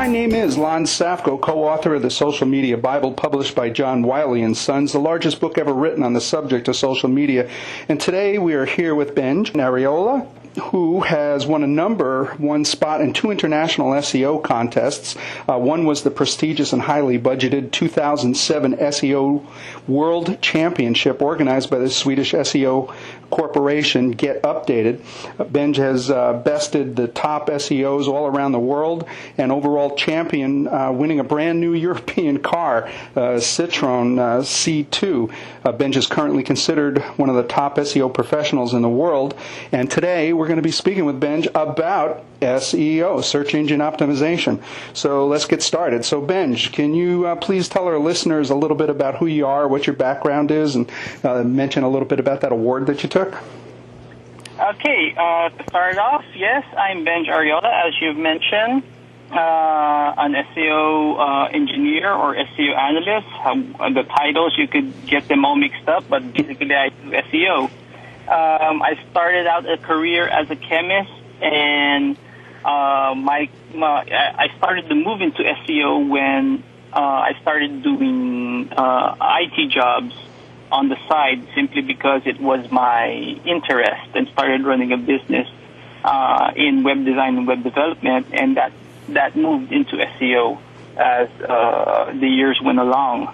My name is Lon Safko, co-author of the Social Media Bible, published by John Wiley & Sons, the largest book ever written on the subject of social media. And today we are here with Benj and Arriola, who has won a number one spot in 2 international SEO contests. One was the prestigious and highly budgeted 2007 SEO World Championship organized by the Swedish SEO corporation Get Updated. Benj has bested the top SEOs all around the world and overall champion, winning a brand new European car, Citroen C2. Benj is currently considered one of the top SEO professionals in the world, and today we're going to be speaking with Benj about SEO, search engine optimization. So let's get started. So Benj, can you please tell our listeners a little bit about who you are, what your background is, and mention a little bit about that award that you took? Okay, to start off, yes, I'm Benj Arriola, as you've mentioned, an SEO engineer or SEO analyst. The titles, you could get them all mixed up, but basically I do SEO. I started out a career as a chemist, and I started to move into SEO when I started doing IT jobs on the side, simply because it was my interest, and started running a business in web design and web development, and that moved into SEO as the years went along.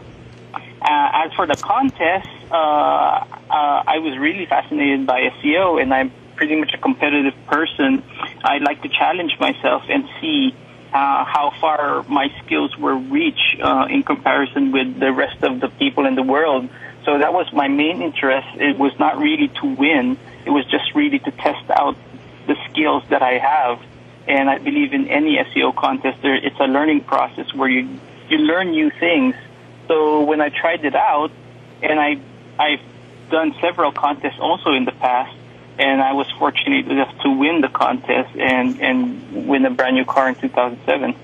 As for the contest, I was really fascinated by SEO, and I'm pretty much a competitive person. I like to challenge myself and see how far my skills were reached in comparison with the rest of the people in the world. So that was my main interest. It was not really to win. It was just really to test out the skills that I have. And I believe in any SEO contest, it's a learning process where you learn new things. So when I tried it out, and I've done several contests also in the past, and I was fortunate enough to win the contest and win a brand new car in 2007.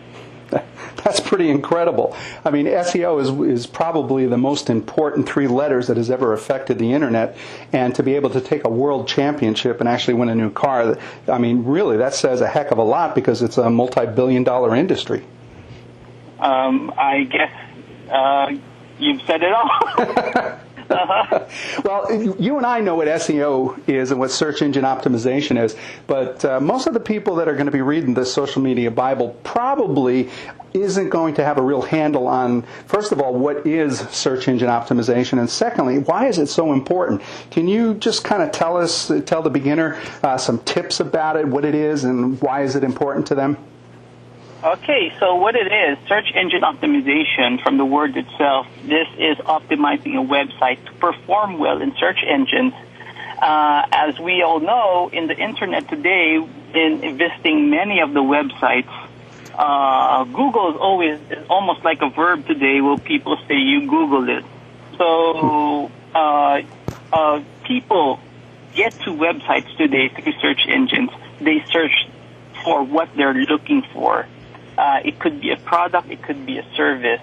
That's pretty incredible. I mean, SEO is probably the most important 3 letters that has ever affected the internet, and to be able to take a world championship and actually win a new car, I mean, really, that says a heck of a lot, because it's a multi-billion-dollar industry. I guess you've said it all. Well, you and I know what SEO is and what search engine optimization is, but most of the people that are going to be reading this Social Media Bible probably isn't going to have a real handle on, first of all, what is search engine optimization, and secondly, why is it so important? Can you just kind of tell the beginner some tips about it, what it is, and why is it important to them? Okay, so what it is, search engine optimization, from the word itself, this is optimizing a website to perform well in search engines. As we all know, in the internet today, in visiting many of the websites, Google is almost like a verb today, where people say you Googled it. So people get to websites today through search engines. They search for what they're looking for. It could be a product, it could be a service.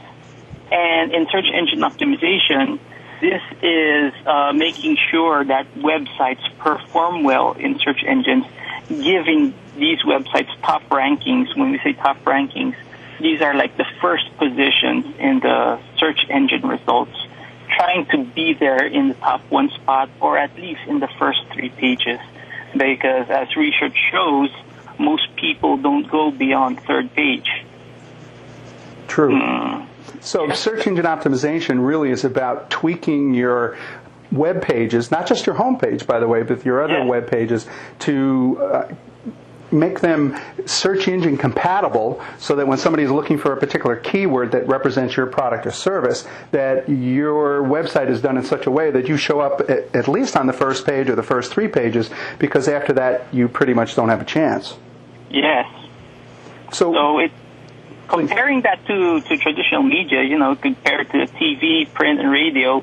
And in search engine optimization, this is making sure that websites perform well in search engines, giving these websites top rankings. When we say top rankings, these are like the first positions in the search engine results, trying to be there in the top 1 spot, or at least in the first 3 pages. Because as research shows, most people don't go beyond 3rd page. True. So search engine optimization really is about tweaking your web pages, not just your home page, by the way, but your other web pages, to make them search engine compatible, so that when somebody is looking for a particular keyword that represents your product or service, that your website is done in such a way that you show up at least on the first page or the first 3 pages, because after that you pretty much don't have a chance. Yes. So it, comparing that to traditional media, compared to TV, print, and radio,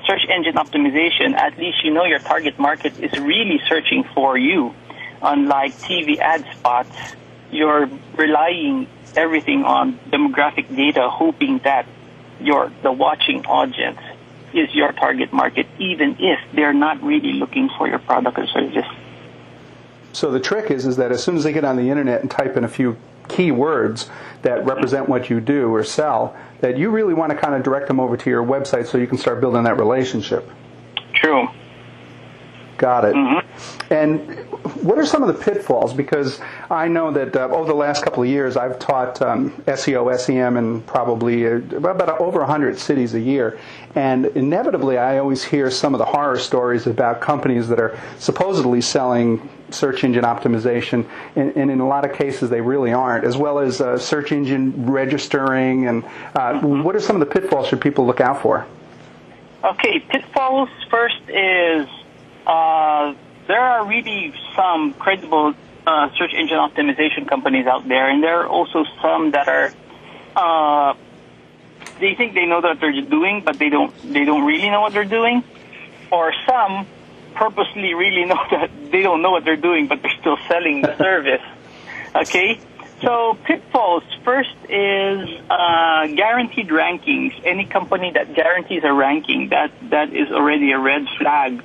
search engine optimization, at least you know your target market is really searching for you. Unlike TV ad spots, you're relying everything on demographic data, hoping that the watching audience is your target market, even if they're not really looking for your product or service. So the trick is that as soon as they get on the internet and type in a few keywords that represent what you do or sell, that you really want to kind of direct them over to your website so you can start building that relationship. True. Got it. Mm-hmm. And what are some of the pitfalls? Because I know that over the last couple of years, I've taught SEO, SEM in probably about over 100 cities a year. And inevitably, I always hear some of the horror stories about companies that are supposedly selling search engine optimization, and in a lot of cases, they really aren't, as well as search engine registering. And what are some of the pitfalls should people look out for? Okay, pitfalls first is there are really some credible search engine optimization companies out there, and there are also some that are they think they know what they're doing, but they don't really know what they're doing, or some purposely really know that they don't know what they're doing, but they're still selling the service. Okay. So pitfalls first is guaranteed rankings. Any company that guarantees a ranking, that is already a red flag.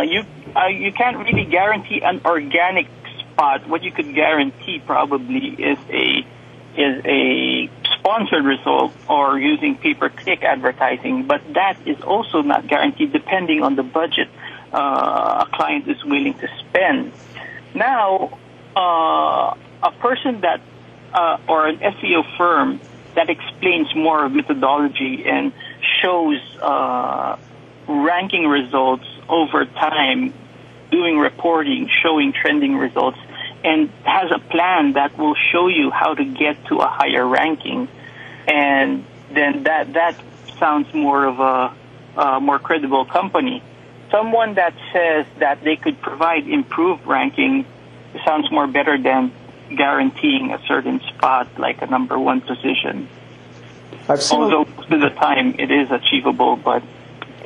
You can't really guarantee an organic spot. What you could guarantee probably is a sponsored result or using pay-per-click advertising, but that is also not guaranteed depending on the budget a client is willing to spend. Now, a person that or an SEO firm that explains more of methodology and shows ranking results over time, doing reporting, showing trending results, and has a plan that will show you how to get to a higher ranking, and then that sounds more of a more credible company. Someone that says that they could provide improved ranking sounds more better than guaranteeing a certain spot, like a number one position. Although most of the time it is achievable, but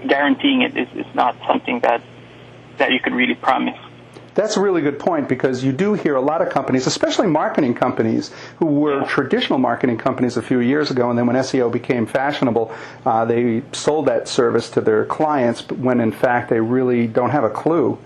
guaranteeing it is not something that you can really promise. That's a really good point, because you do hear a lot of companies, especially marketing companies, who were traditional marketing companies a few years ago, and then when SEO became fashionable, they sold that service to their clients when in fact they really don't have a clue.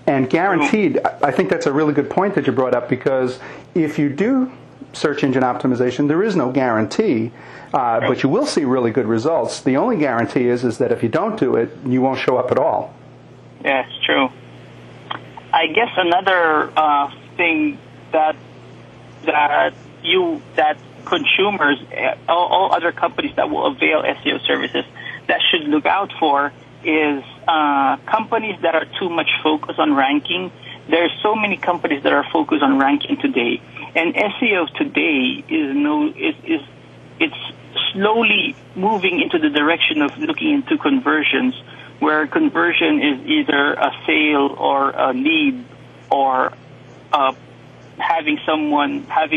And guaranteed, I think that's a really good point that you brought up, because if you do search engine optimization, there is no guarantee, but you will see really good results. The only guarantee is that if you don't do it, you won't show up at all. Yeah, it's true. I guess another thing that consumers, all other companies that will avail SEO services, that should look out for is companies that are too much focused on ranking. There are so many companies that are focused on ranking today, and SEO today it's slowly moving into the direction of looking into conversions, where conversion is either a sale or a lead, or having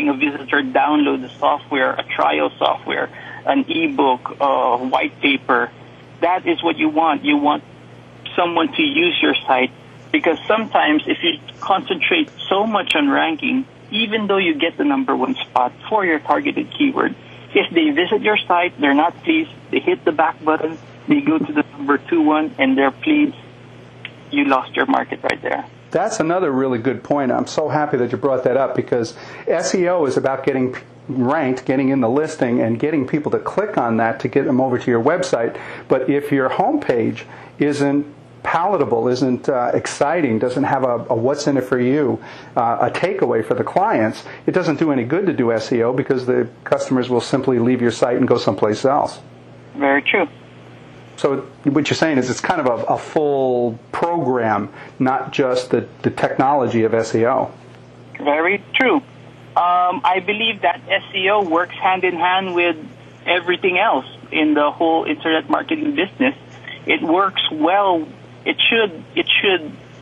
a visitor download the software, a trial software, an ebook, a white paper. That is what you want. You want someone to use your site, because sometimes if you concentrate so much on ranking, even though you get the number one spot for your targeted keyword, if they visit your site, they're not pleased, they hit the back button, they go to the number 2 one, and they're pleased, you lost your market right there. That's another really good point. I'm so happy that you brought that up, because SEO is about getting ranked, getting in the listing, and getting people to click on that to get them over to your website. But if your homepage isn't palatable, isn't exciting, doesn't have a what's in it for you, a takeaway for the clients, it doesn't do any good to do SEO, because the customers will simply leave your site and go someplace else. Very true. So what you're saying is it's kind of a full program, not just the technology of SEO. Very true. I believe that SEO works hand in hand with everything else in the whole internet marketing business. It works well. It should.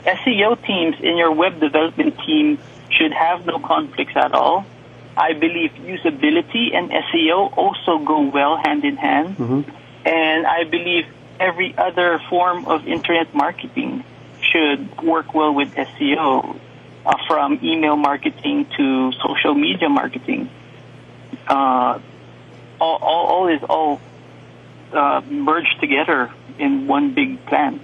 SEO teams in your web development team should have no conflicts at all. I believe usability and SEO also go well hand in hand. Mm-hmm. And I believe every other form of internet marketing should work well with SEO, from email marketing to social media marketing. All merged together in one big plan.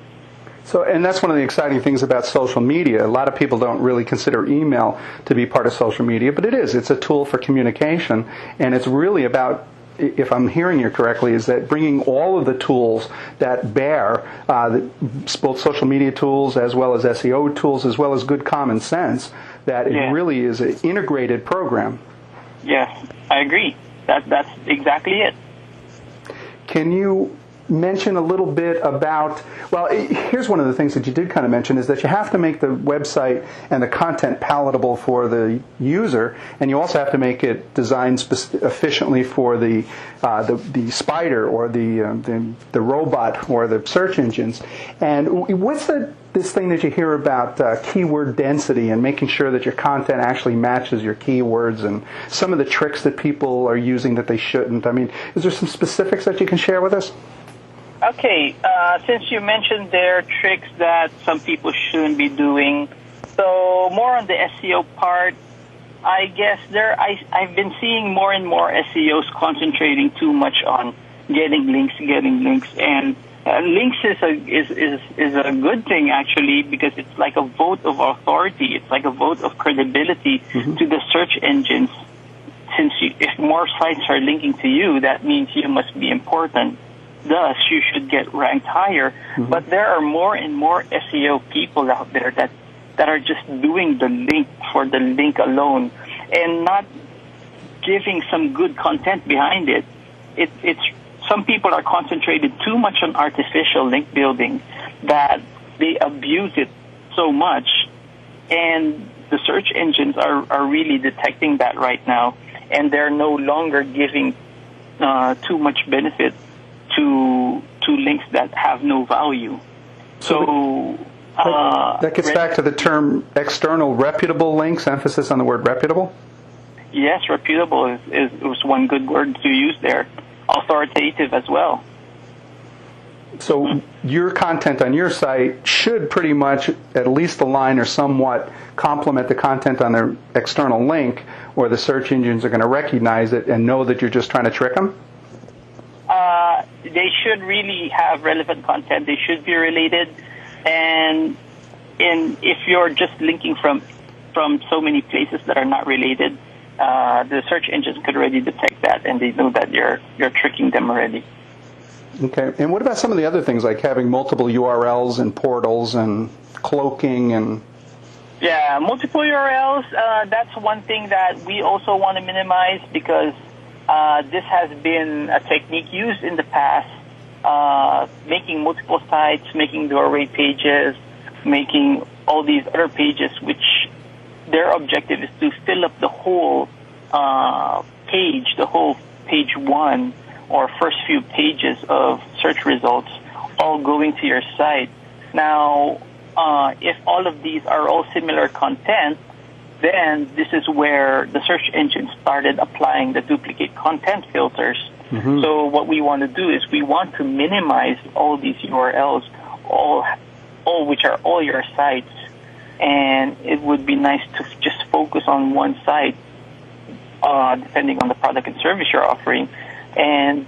So, and that's one of the exciting things about social media. A lot of people don't really consider email to be part of social media, but it is. It's a tool for communication, and it's really about, if I'm hearing you correctly, is that bringing all of the tools that bear, both social media tools as well as SEO tools, as well as good common sense, that it really is an integrated program. Yes, I agree. That's exactly it. Can you mention a little bit about, well, here's one of the things that you did kind of mention, is that you have to make the website and the content palatable for the user, and you also have to make it designed efficiently for the spider or the robot or the search engines. And what's this thing that you hear about keyword density and making sure that your content actually matches your keywords, and some of the tricks that people are using that they shouldn't? I mean, is there some specifics that you can share with us? Okay, since you mentioned there are tricks that some people shouldn't be doing, so more on the SEO part, I guess I've been seeing more and more SEOs concentrating too much on getting links, and links is a good thing actually, because it's like a vote of authority, it's like a vote of credibility to the search engines. Since if more sites are linking to you, that means you must be important. Thus, you should get ranked higher. But there are more and more SEO people out there that are just doing the link for the link alone and not giving some good content behind it. It's some people are concentrated too much on artificial link building that they abuse it so much, and the search engines are really detecting that right now, and they're no longer giving too much benefit to links that have no value. So that gets back to the term external reputable links, emphasis on the word reputable? Yes, reputable is one good word to use there. Authoritative as well. So your content on your site should pretty much at least align or somewhat complement the content on the external link, or the search engines are going to recognize it and know that you're just trying to trick them? They should really have relevant content. They should be related, and if you're just linking from so many places that are not related, the search engines could already detect that, and they know that you're tricking them already. Okay. And what about some of the other things, like having multiple URLs and portals and cloaking and... Yeah, multiple URLs, that's one thing that we also want to minimize, because this has been a technique used in the past, making multiple sites, making doorway pages, making all these other pages, which their objective is to fill up the whole page, the whole page one or first few pages of search results, all going to your site. Now, if all of these are all similar content, then this is where the search engine started applying the duplicate content filters. So what we want to do is we want to minimize all these URLs, all which are all your sites, and it would be nice to just focus on one site, depending on the product and service you're offering, and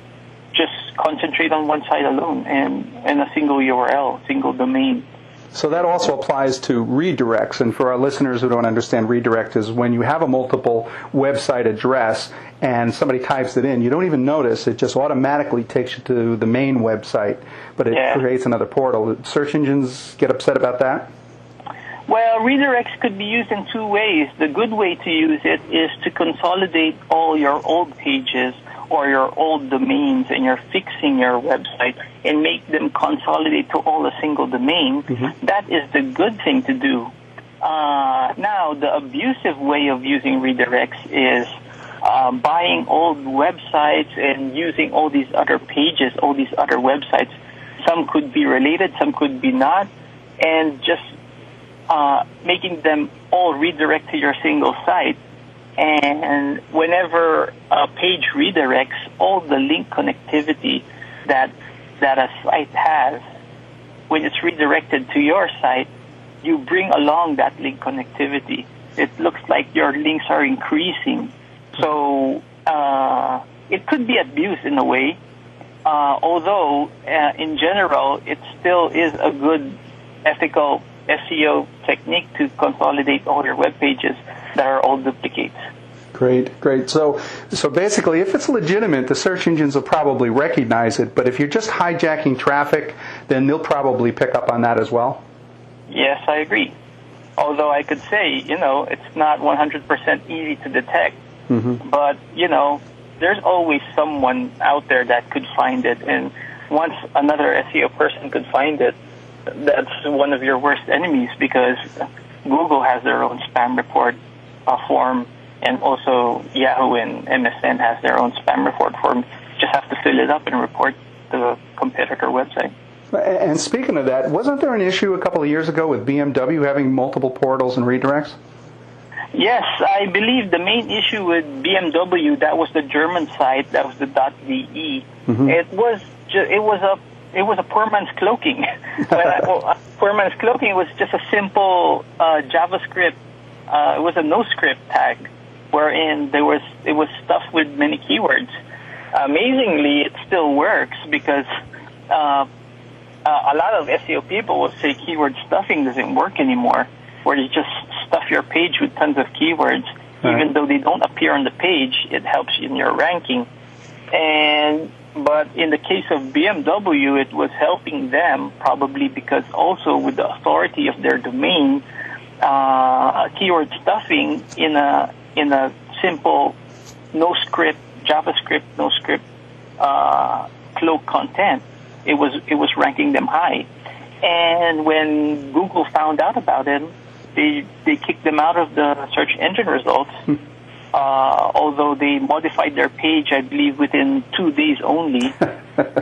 just concentrate on one site alone and a single URL, single domain. So that also applies to redirects. And for our listeners who don't understand, redirect is when you have a multiple website address and somebody types it in, you don't even notice, it just automatically takes you to the main website, but it creates another portal. Search engines get upset about that? Well, redirects could be used in two ways. The good way to use it is to consolidate all your old pages or your old domains, and you're fixing your website and make them consolidate to all a single domain. That is the good thing to do. Now, the abusive way of using redirects is buying old websites and using all these other pages, all these other websites. Some could be related, some could be not, and just making them all redirect to your single site. And whenever a page redirects, all the link connectivity that a site has, when it's redirected to your site, you bring along that link connectivity. It looks like your links are increasing. So it could be abused in a way, although in general it still is a good ethical SEO technique to consolidate all your web pages that are all duplicates. Great. So basically, if it's legitimate, the search engines will probably recognize it. But if you're just hijacking traffic, then they'll probably pick up on that as well. Yes, I agree. Although I could say, it's not 100% easy to detect. Mm-hmm. But, there's always someone out there that could find it. And once another SEO person could find it, that's one of your worst enemies, because Google has their own spam report form, and also Yahoo and MSN has their own spam report form. You just have to fill it up and report the competitor website. And speaking of that, wasn't there an issue a couple of years ago with BMW having multiple portals and redirects? Yes, I believe the main issue with BMW, that was the German site, that was the .de. Mm-hmm. It was a poor man's cloaking. Poor man's cloaking was just a simple JavaScript. It was a no-script tag, wherein it was stuffed with many keywords. Amazingly, it still works, because a lot of SEO people will say keyword stuffing doesn't work anymore, where you just stuff your page with tons of keywords. Right. Even though they don't appear on the page, it helps in your ranking. But in the case of BMW, it was helping them, probably because also with the authority of their domain, keyword stuffing in a simple no-script, JavaScript, no-script cloak content, it was ranking them high. And when Google found out about it, they kicked them out of the search engine results. Although they modified their page, I believe, within 2 days only,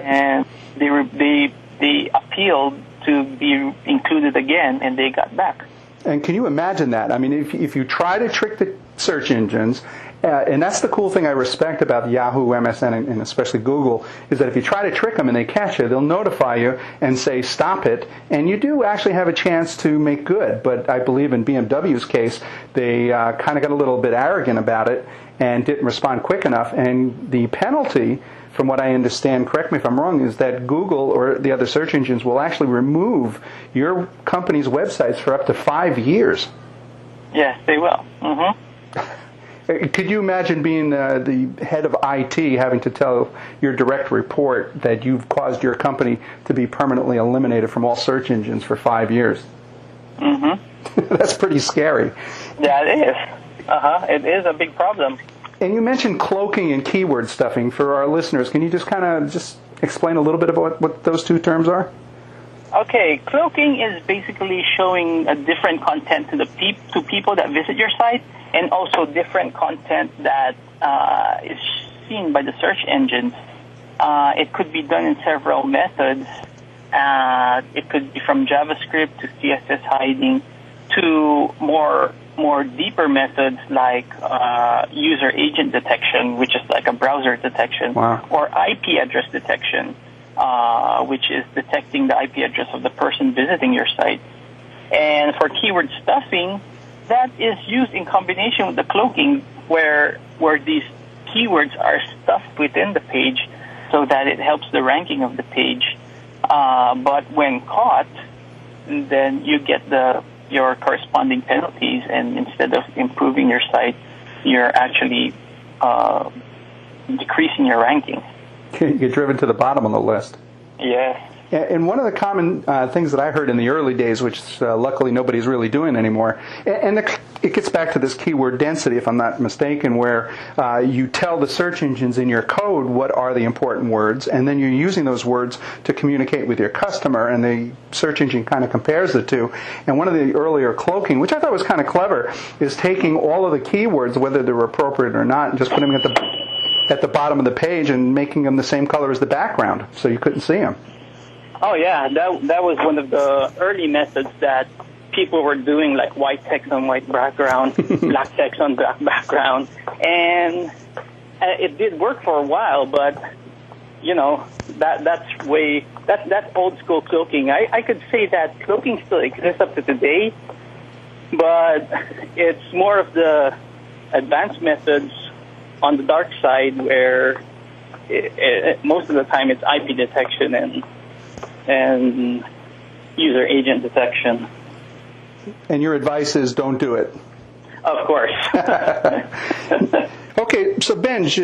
and they appealed to be included again, and they got back. And can you imagine that? I mean, if you try to trick the search engines, and that's the cool thing I respect about Yahoo, MSN, and especially Google, is that if you try to trick them and they catch you, they'll notify you and say, stop it, and you do actually have a chance to make good. But I believe in BMW's case, they kind of got a little bit arrogant about it and didn't respond quick enough, and the penalty, from what I understand, correct me if I'm wrong, is that Google or the other search engines will actually remove your company's websites for up to 5 years. Yes, they will. Mm-hmm. Could you imagine being the head of IT having to tell your direct report that you've caused your company to be permanently eliminated from all search engines for 5 years? Mm-hmm. That's pretty scary. Yeah, it is. It is a big problem. And you mentioned cloaking and keyword stuffing. For our listeners, can you just kind of explain a little bit about what those two terms are? Okay, cloaking is basically showing a different content to people that visit your site, and also different content that is seen by the search engines. It could be done in several methods. It could be from JavaScript to CSS hiding to more deeper methods like user agent detection, which is like a browser detection, wow, or IP address detection, which is detecting the IP address of the person visiting your site. And for keyword stuffing, that is used in combination with the cloaking, where these keywords are stuffed within the page so that it helps the ranking of the page. But when caught, then you get your corresponding penalties, and instead of improving your site, you're actually decreasing your ranking. You get driven to the bottom of the list. Yes. And one of the common things that I heard in the early days, which luckily nobody's really doing anymore, and it gets back to this keyword density, if I'm not mistaken, where you tell the search engines in your code what are the important words, and then you're using those words to communicate with your customer, and the search engine kind of compares the two. And one of the earlier cloaking, which I thought was kind of clever, is taking all of the keywords, whether they're appropriate or not, and just putting them at the bottom of the page and making them the same color as the background, so you couldn't see them. Oh, yeah, that was one of the early methods that people were doing, like white text on white background, black text on black background. And it did work for a while, but, that's old school cloaking. I could say that cloaking still exists up to today, but it's more of the advanced methods on the dark side, where most of the time it's IP detection and user agent detection. And your advice is don't do it. Of course. Okay, so Benj,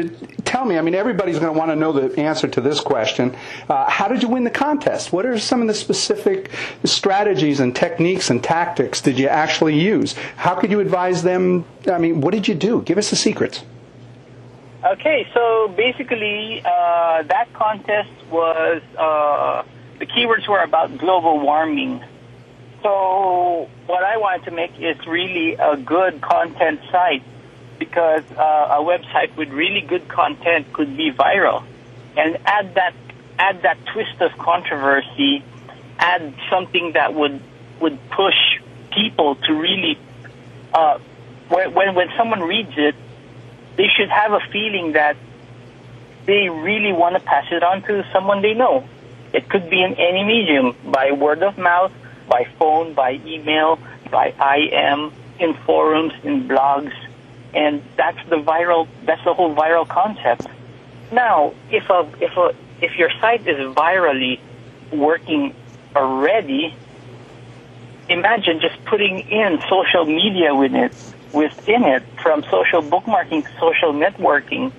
tell me, I mean, everybody's going to want to know the answer to this question. How did you win the contest? What are some of the specific strategies and techniques and tactics did you actually use? How could you advise them? I mean, what did you do? Give us the secrets. Okay, so basically, that contest was, the keywords were about global warming. So what I wanted to make is really a good content site, because a website with really good content could be viral, and add that twist of controversy, add something that would push people to really, when someone reads it, they should have a feeling that they really want to pass it on to someone they know. It could be in any medium, by word of mouth, by phone, by email, by IM, in forums, in blogs, and that's the whole viral concept. Now, if your site is virally working already, imagine just putting in social media within it, from social bookmarking to social networking.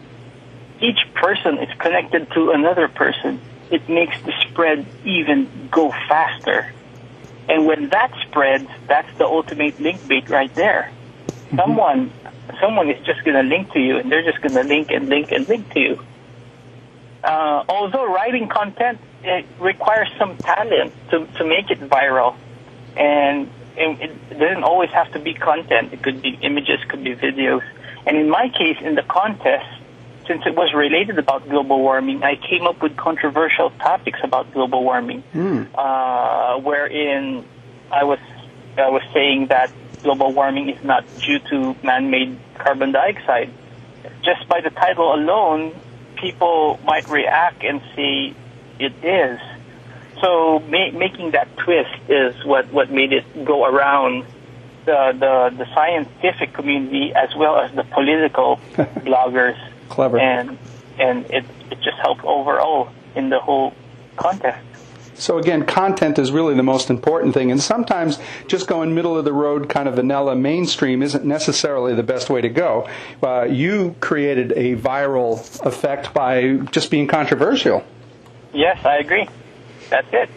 Each person is connected to another person. It makes the spread even go faster. And when that spreads, that's the ultimate link bait right there. Someone is just going to link to you, and they're just going to link and link and link to you. Although writing content, it requires some talent to make it viral. And it doesn't always have to be content. It could be images, could be videos. And in my case, in the contest, since it was related about global warming, I came up with controversial topics about global warming, wherein I was saying that global warming is not due to man-made carbon dioxide. Just by the title alone, people might react and say it is. So making that twist is what made it go around the scientific community as well as the political bloggers. Clever. And it just helped overall in the whole contest. So again, content is really the most important thing, and sometimes just going middle of the road, kind of vanilla mainstream isn't necessarily the best way to go. You created a viral effect by just being controversial. Yes, I agree. That's it.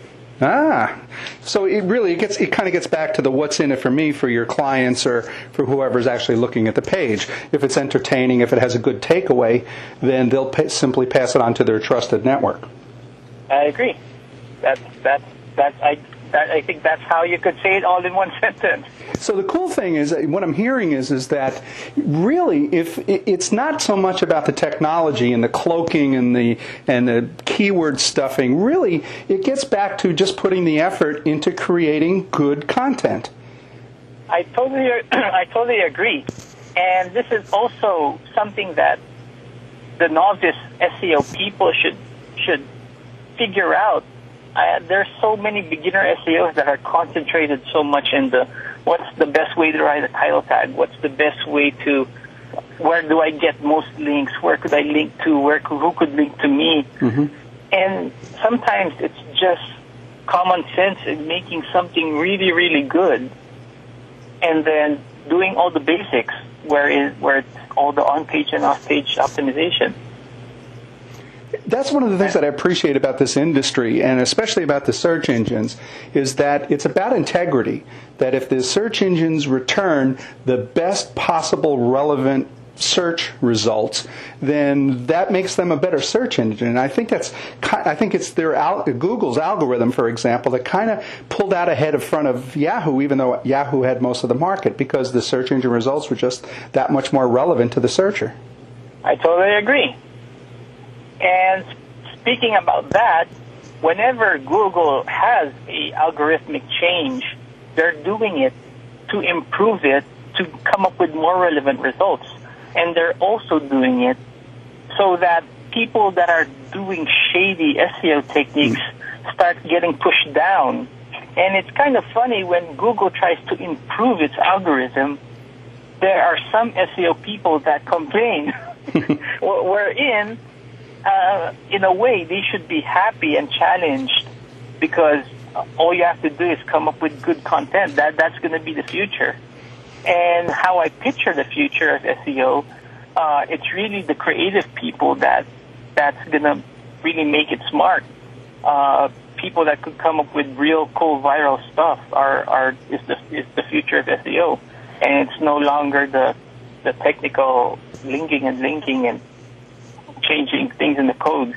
So it kind of gets back to the what's in it for me, for your clients or for whoever's actually looking at the page. If it's entertaining, if it has a good takeaway, then they'll simply pass it on to their trusted network. I agree. I think that's how you could say it all in one sentence. So the cool thing is, what I'm hearing is that really, if it's not so much about the technology and the cloaking and the keyword stuffing, really, it gets back to just putting the effort into creating good content. I totally agree. And this is also something that the novice SEO people should figure out. There's so many beginner SEOs that are concentrated so much in what's the best way to write a title tag, what's the best way to, where do I get most links, where could I link to, who could link to me. Mm-hmm. And sometimes it's just common sense in making something really, really good and then doing all the basics where it's all the on-page and off-page optimization. That's one of the things that I appreciate about this industry, and especially about the search engines, is that it's about integrity. That if the search engines return the best possible relevant search results, then that makes them a better search engine. And I think it's Google's algorithm, for example, that kind of pulled out ahead in front of Yahoo, even though Yahoo had most of the market, because the search engine results were just that much more relevant to the searcher. I totally agree. And speaking about that, whenever Google has a algorithmic change, they're doing it to improve it, to come up with more relevant results. And they're also doing it so that people that are doing shady SEO techniques start getting pushed down. And it's kind of funny when Google tries to improve its algorithm, there are some SEO people that complain, wherein in a way, they should be happy and challenged because all you have to do is come up with good content. That's going to be the future. And how I picture the future of SEO, it's really the creative people that's going to really make it smart. People that could come up with real cool viral stuff is the future of SEO, and it's no longer the technical linking and changing things in the code.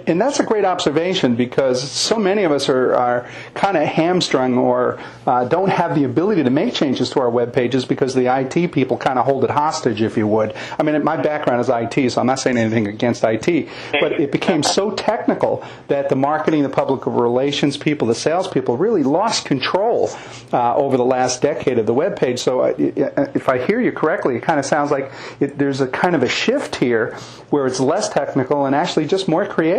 And that's a great observation, because so many of us are kind of hamstrung or don't have the ability to make changes to our web pages because the IT people kind of hold it hostage, if you would. I mean, my background is IT, so I'm not saying anything against IT, but it became so technical that the marketing, the public relations people, the sales people really lost control over the last decade of the web page. So if I hear you correctly, it kind of sounds like there's a kind of a shift here where it's less technical and actually just more creative.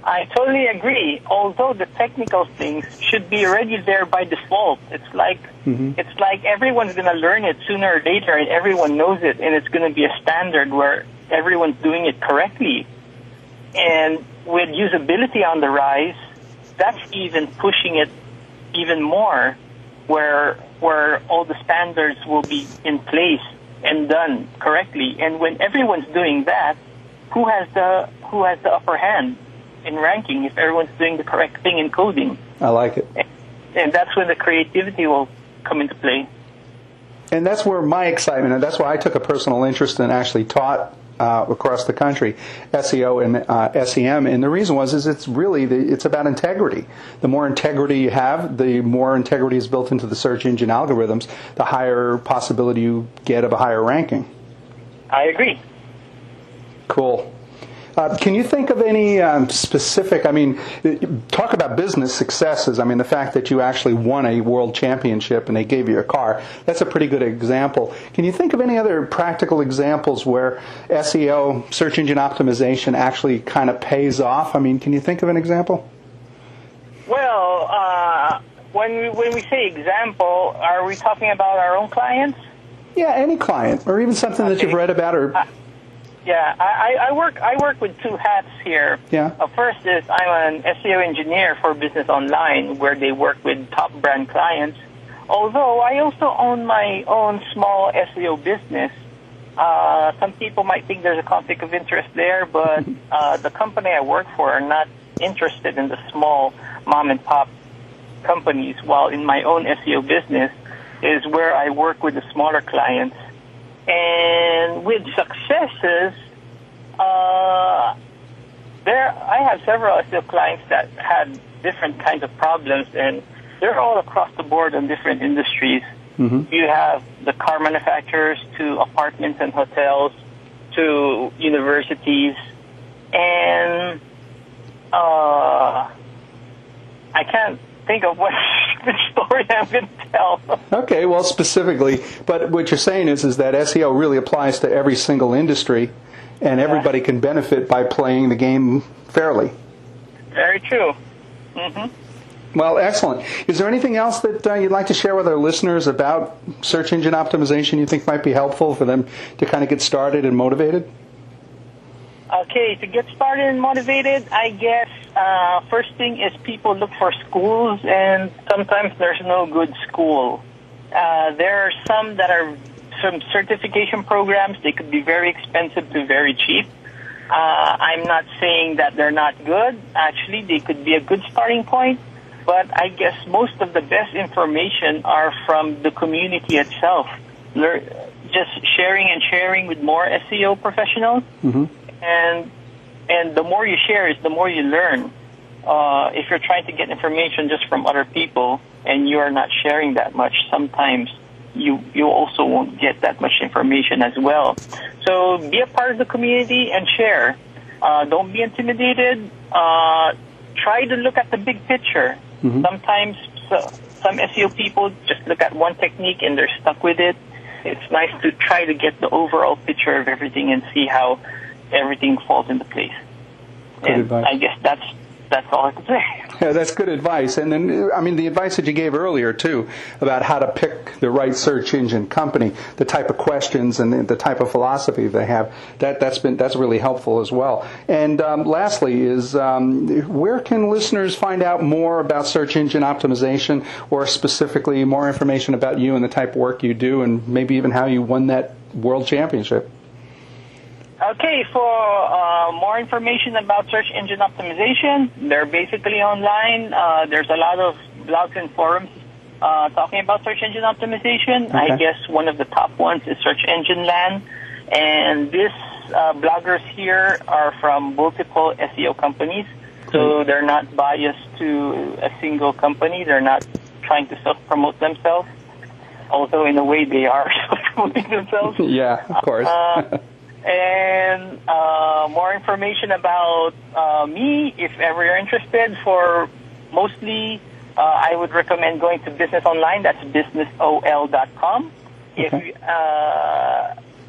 I totally agree. Although the technical things should be already there by default. It's like everyone's going to learn it sooner or later, and everyone knows it, and it's going to be a standard where everyone's doing it correctly. And with usability on the rise, that's even pushing it even more, where all the standards will be in place and done correctly. And when everyone's doing that, who has the upper hand in ranking if everyone's doing the correct thing in coding? I like it. And that's when the creativity will come into play. And that's where my excitement, and that's why I took a personal interest and actually taught across the country SEO and SEM. And the reason is it's about integrity. The more integrity you have, the more integrity is built into the search engine algorithms, the higher possibility you get of a higher ranking. I agree. Cool. Can you think of any specific, talk about business successes. I mean, the fact that you actually won a world championship and they gave you a car, that's a pretty good example. Can you think of any other practical examples where SEO, search engine optimization, actually kind of pays off? I mean, can you think of an example? Well, when we say example, are we talking about our own clients? Yeah, any client, or even something that you've read about or... Yeah, I work with two hats here. Yeah. First is I'm an SEO engineer for Business Online, where they work with top brand clients. Although I also own my own small SEO business. Some people might think there's a conflict of interest there, but the company I work for are not interested in the small mom and pop companies, while in my own SEO business is where I work with the smaller clients. And with successes, I have several SEO clients that had different kinds of problems, and they're all across the board in different industries. Mm-hmm. You have the car manufacturers to apartments and hotels to universities, and I can't think of what story I'm going to tell. Okay, well, specifically, but what you're saying is that SEO really applies to every single industry, and everybody can benefit by playing the game fairly. Very true. Mm-hmm. Well, excellent. Is there anything else that you'd like to share with our listeners about search engine optimization you think might be helpful for them to kind of get started and motivated? Okay, to get started and motivated, I guess first thing is people look for schools, and sometimes there's no good school. There are some that are some certification programs. They could be very expensive to very cheap. I'm not saying that they're not good. Actually, they could be a good starting point, but I guess most of the best information are from the community itself. Just sharing with more SEO professionals. Mm-hmm. And the more you share is the more you learn. If you're trying to get information just from other people and you are not sharing that much, sometimes you also won't get that much information as well. So be a part of the community and share. Don't be intimidated. Try to look at the big picture. Mm-hmm. Sometimes some SEO people just look at one technique and they're stuck with it. It's nice to try to get the overall picture of everything and see how everything falls into place. Good advice. I guess that's all I can say. Yeah, that's good advice. And then, I mean, the advice that you gave earlier, too, about how to pick the right search engine company, the type of questions and the type of philosophy they have, that's really helpful as well. And lastly is, where can listeners find out more about search engine optimization, or specifically more information about you and the type of work you do, and maybe even how you won that world championship? Okay, for more information about search engine optimization, they're basically online. There's a lot of blogs and forums talking about search engine optimization. Okay. I guess one of the top ones is Search Engine Land. And these bloggers here are from multiple SEO companies, so they're not biased to a single company. They're not trying to self-promote themselves, although in a way they are self-promoting themselves. Yeah, of course. And more information about me, if ever you're interested. For mostly, I would recommend going to Business Online. That's businessol.com. Okay.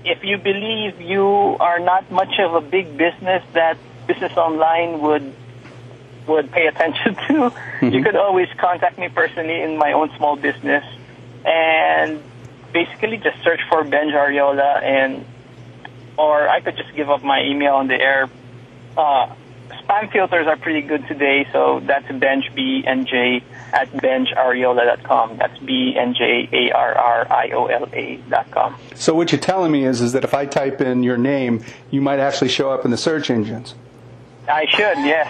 If you believe you are not much of a big business that Business Online would pay attention to, you could always contact me personally in my own small business, and basically just search for Benj Arriola, or I could just give up my email on the air. Spam filters are pretty good today, so that's Benj, B-N-J, at benjarriola.com. That's BNJARRIOLA.com. So what you're telling me is that if I type in your name, you might actually show up in the search engines. I should, yes.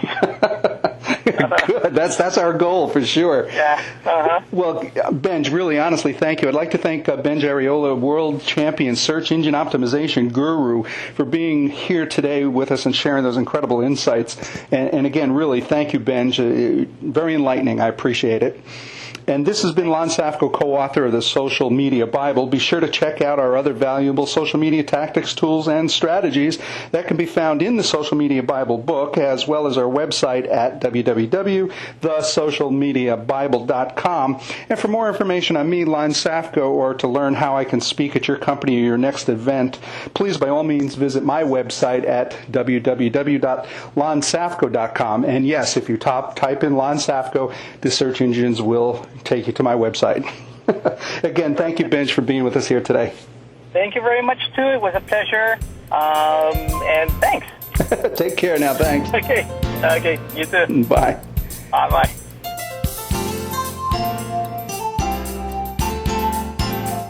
Good. That's our goal for sure. Yeah. Uh-huh. Well, Benj, really honestly, thank you. I'd like to thank Benj Arriola, world champion search engine optimization guru, for being here today with us and sharing those incredible insights. And again, really, thank you, Benj. Very enlightening. I appreciate it. And this has been Lon Safko, co-author of the Social Media Bible. Be sure to check out our other valuable social media tactics, tools, and strategies that can be found in the Social Media Bible book, as well as our website at www.thesocialmediabible.com. And for more information on me, Lon Safko, or to learn how I can speak at your company or your next event, please by all means visit my website at www.lonsafko.com. And yes, if you type in Lon Safko, the search engines will take you to my website. Again, thank you, Benj, for being with us here today. Thank you very much, too. It was a pleasure. And thanks. Take care now. Thanks. Okay. You too. Bye. Bye-bye.